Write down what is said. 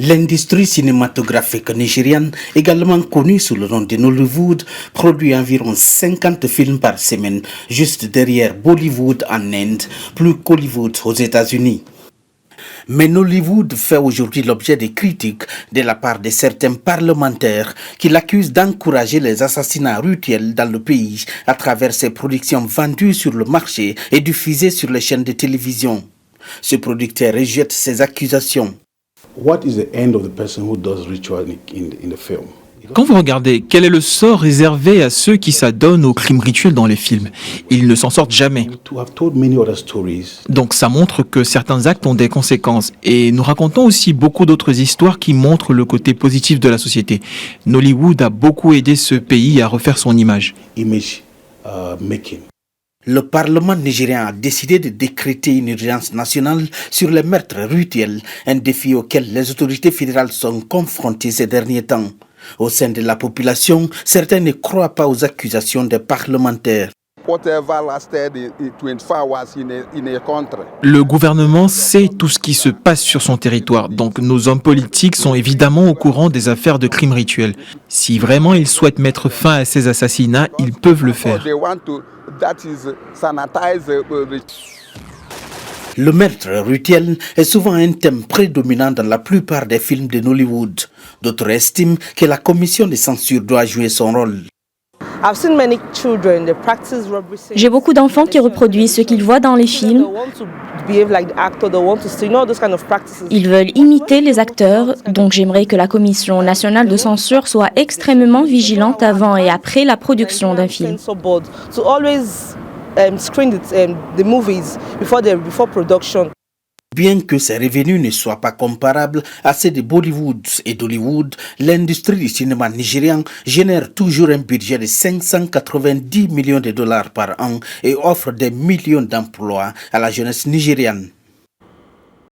L'industrie cinématographique nigériane, également connue sous le nom de Nollywood, produit environ 50 films par semaine, juste derrière Bollywood en Inde, plus qu'Hollywood aux États-Unis. Mais Nollywood fait aujourd'hui l'objet de critiques de la part de certains parlementaires qui l'accusent d'encourager les assassinats rituels dans le pays à travers ses productions vendues sur le marché et diffusées sur les chaînes de télévision. Ce producteur rejette ces accusations. What is the end of the person who does ritual in the film? Quand vous regardez, quel est le sort réservé à ceux qui s'adonnent aux crimes rituels dans les films? Ils ne s'en sortent jamais. Donc ça montre que certains actes ont des conséquences. Et nous racontons aussi beaucoup d'autres histoires qui montrent le côté positif de la société. Nollywood a beaucoup aidé ce pays à refaire son image. Le Parlement nigérien a décidé de décréter une urgence nationale sur les meurtres rituels, un défi auquel les autorités fédérales sont confrontées ces derniers temps. Au sein de la population, certains ne croient pas aux accusations des parlementaires. Le gouvernement sait tout ce qui se passe sur son territoire, donc nos hommes politiques sont évidemment au courant des affaires de crimes rituels. Si vraiment ils souhaitent mettre fin à ces assassinats, ils peuvent le faire. Le meurtre rituel est souvent un thème prédominant dans la plupart des films de Nollywood. D'autres estiment que la commission de censure doit jouer son rôle. J'ai beaucoup d'enfants qui reproduisent ce qu'ils voient dans les films. Ils veulent imiter les acteurs, donc j'aimerais que la Commission nationale de censure soit extrêmement vigilante avant et après la production d'un film. Bien que ses revenus ne soient pas comparables à ceux de Bollywood et d'Hollywood, l'industrie du cinéma nigérian génère toujours un budget de 590 millions de dollars par an et offre des millions d'emplois à la jeunesse nigériane.